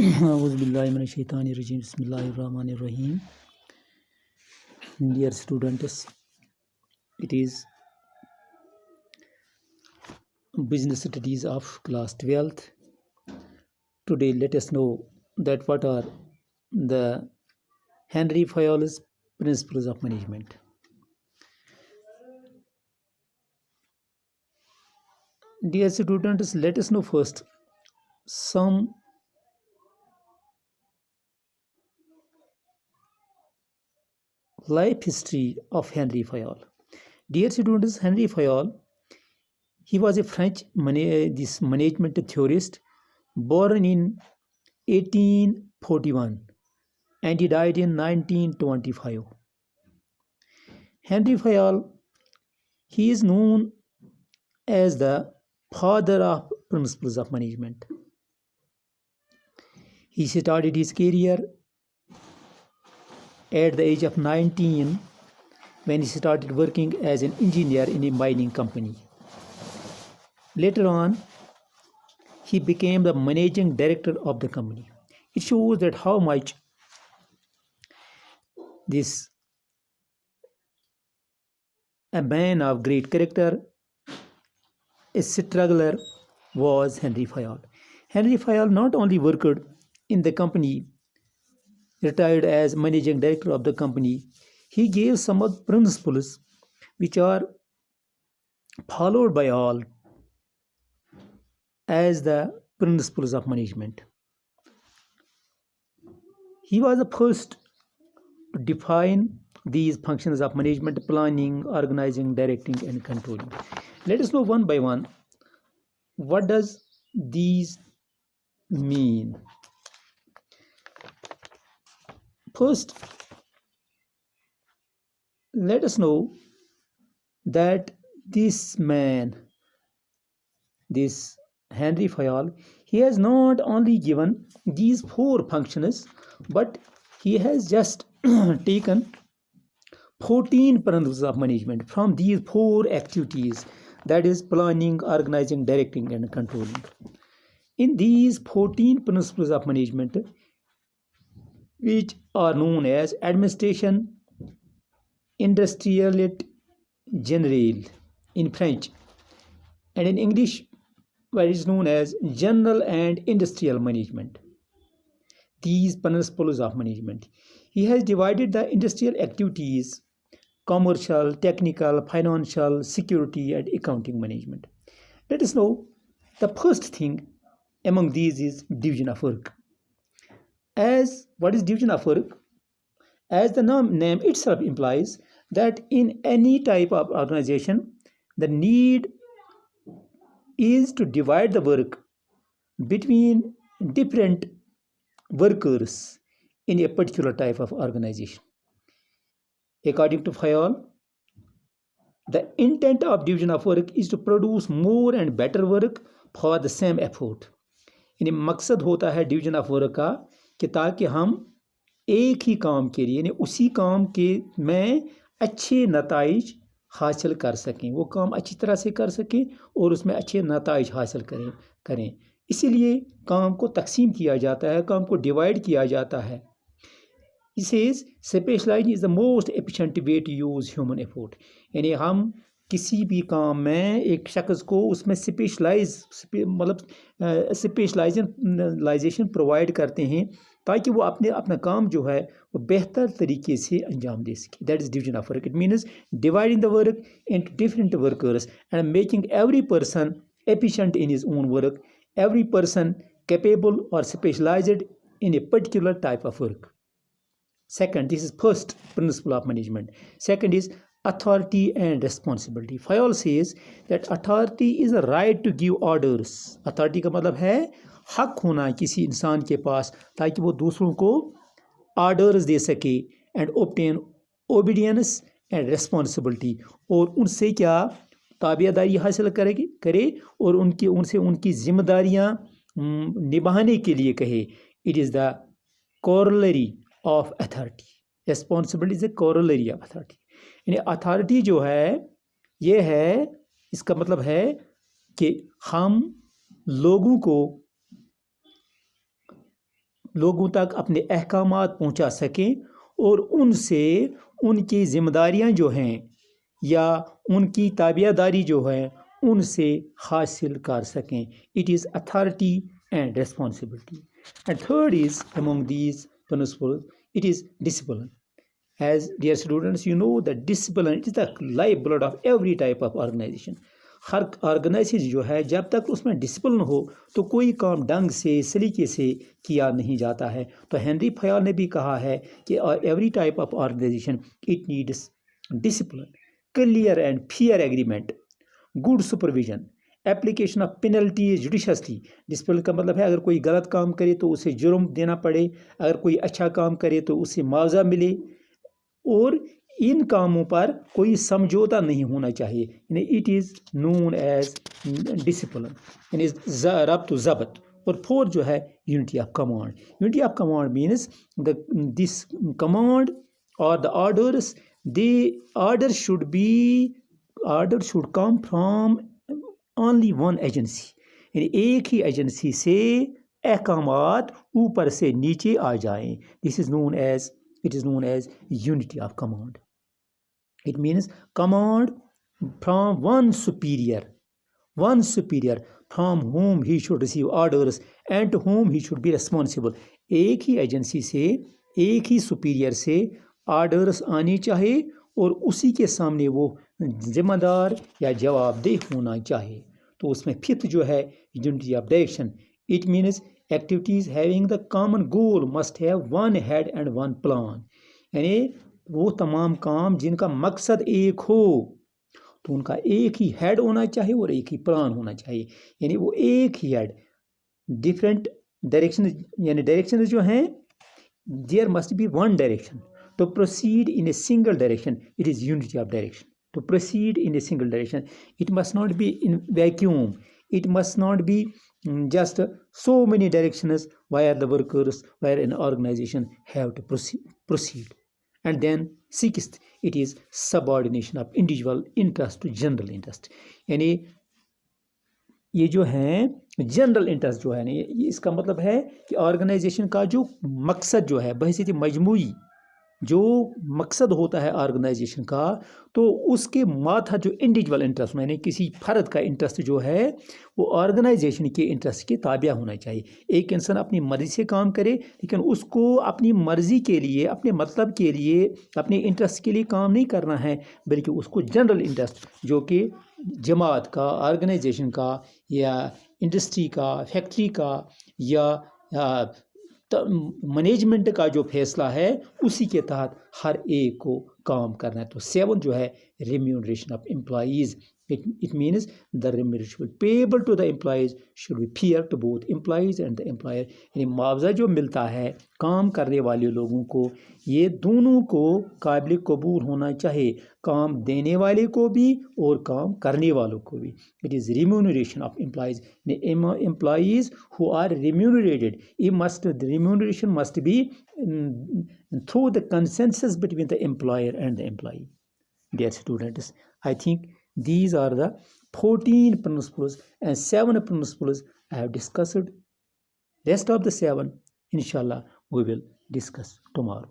Auzubillahiminash-shaytanir-rajim. Bismillahir-rahmanir-rahim. Dear students, it is business studies of class 12th. Today, let us know that what are the Henry Fayol's principles of management. Dear students, let us know first some life history of Henry Fayol. Dear students, Henry Fayol, he was a French management theorist born in 1841 and he died in 1925. Henry Fayol, he is known as the father of principles of management. He started his career at the age of 19 when he started working as an engineer in a mining company. Later on, he became the managing director of the company. It shows that how much a man of great character, a struggler, was Henry Fayol. Henry Fayol not only worked in the company, retired as managing director of the company, he gave some of the principles which are followed by all as the principles of management. He was the first to define these functions of management: planning, organizing, directing, and controlling. Let us know one by one, what does these mean? First, let us know that this man, this Henry Fayol, he has not only given these 4 functions, but he has just taken 14 principles of management from these 4 activities, that is planning, organizing, directing, and controlling. In these 14 principles of management, which are known as administration, industrialité générale in French, and in English, what is known as general and industrial management. These principles of management, he has divided the industrial activities: commercial, technical, financial, security, and accounting management. Let us know the first thing among these is division of work. As what is division of work? As the name itself implies, that in any type of organization, the need is to divide the work between different workers in a particular type of organization. According to Fayol, the intent of division of work is to produce more and better work for the same effort. यानी मकसद होता है division of work का कि ताकि हम एक ही काम के लिए, यानी उसी काम के में अच्छे नताइज हासिल कर सकें, वो काम अच्छी तरह से कर सकें और उसमें अच्छे नताइज हासिल करें। इसीलिए काम को तकसीम किया जाता है, काम को डिवाइड किया जाता है। He says specialization is the most efficient way to use human effort. यानी हम किसी भी काम में एक शख्स को उसमें स्पेशलाइजेशन प्रोवाइड करते हैं ताकि वो अपना काम जो है वो बेहतर तरीके से अंजाम दे सके. That is division of work. It means dividing the work into different workers and making every person efficient in his own work, every person capable or specialized in a particular type of work. Second, this is first principle of management. Second is authority and responsibility. Fayol says that authority is the right to give orders. Authority का मतलब है हक होना किसी इंसान के पास ताकि वो दूसरों को orders दे सके and obtain obedience and responsibility, और उनसे क्या ताबियादारी हासिल करे और उनसे उनकी जिम्मेदारियां निभाने के लिए कहे. It is the corollary of authority. Responsibility is a corollary of authority. यानी अथॉरिटी जो है ये है, इसका मतलब है कि हम लोगों को लोगों तक अपने अहकामात पहुंचा सकें और उनसे उनकी जिम्मेदारियां जो हैं या उनकी ताबियादारी जो है उनसे हासिल कर सकें. It is authority and responsibility. And third is among these principles, it is discipline. As dear students, you know that discipline is the lifeblood of every type of organization. हर ऑर्गेनाइजेशन जो है जब तक उसमें डिसिप्लिन हो तो कोई काम ढंग से सलीके से किया नहीं जाता है. तो हेनरी फयाल ने भी कहा है कि every type of organization it needs discipline, clear and fair agreement, good supervision, application of penalties judiciously. Discipline का मतलब है अगर कोई गलत काम करे तो उसे जुर्म देना पड़े, अगर कोई अच्छा काम करे तो उसे मुआवजा मिले, और इन कामों पर कोई समझौता नहीं होना चाहिए. यानी it is known as discipline, यानी रब्त ज़ब्त. और फोर्थ जो है unity of command. Unity of command means this command और the orders, order should come from only one agency. यानी एक ही एजेंसी से अहकामात ऊपर से नीचे आ जाएं. This is known as, it is known as unity of command. It means command from one superior from whom he should receive orders and to whom he should be responsible. एक ही agency से, एक ही superior से orders आने चाहिए और उसी के सामने वो जिम्मेदार या जवाबदेह होना चाहिए. तो उसमें फिफ्थ जो है unity of direction. It means activities having the common goal must have one head and one plan. यानी वो तमाम काम जिनका मकसद एक हो तो उनका एक ही हेड होना चाहिए और एक ही प्लान होना चाहिए. यानी वो एक ही हेड, डिफरेंट डायरेक्शन, यानी डायरेक्शन जो हैं there must be one direction. To proceed in a single direction it is unity of direction. To proceed in a single direction it must not be in vacuum. It must not be just so many directions where the workers, where an organization have to proceed. And then sixth, it is subordination of individual interest to general interest. यानी ये जो है general interest जो है ना, इसका मतलब है कि ऑर्गेनाइजेशन का जो मकसद जो है बहसीत मजमूई जो मकसद होता है ऑर्गेनाइजेशन का, तो उसके माथा जो इंडिविजुअल इंटरेस्ट, यानी किसी फ़र्द का इंटरेस्ट जो है वो ऑर्गेनाइजेशन के इंटरेस्ट के ताबिया होना चाहिए. एक इंसान अपनी मर्ज़ी से काम करे लेकिन उसको अपनी मर्ज़ी के लिए, अपने मतलब के लिए, अपने इंटरेस्ट के लिए काम नहीं करना है, बल्कि उसको जनरल इंटरेस्ट जो कि जमात का, ऑर्गेनाइजेशन का या इंडस्ट्री का, फैक्ट्री का या मैनेजमेंट का जो फैसला है उसी के तहत हर एक को काम करना है. तो 7 जो है remuneration of employees. It means the remuneration payable to the employees should be fair to both employees and the employer. यानी मुआवजा जो मिलता है काम करने वाले लोगों को, ये दोनों को काबिल कबूल होना चाहिए, काम देने वाले को भी और काम करने वालों को भी. It is remuneration of employees. Employees who are remunerated, the remuneration must be through the consensus between the employer and the employee. Dear students, I think these are the 14 principles and 7 principles I have discussed. Rest of the 7, inshallah, we will discuss tomorrow.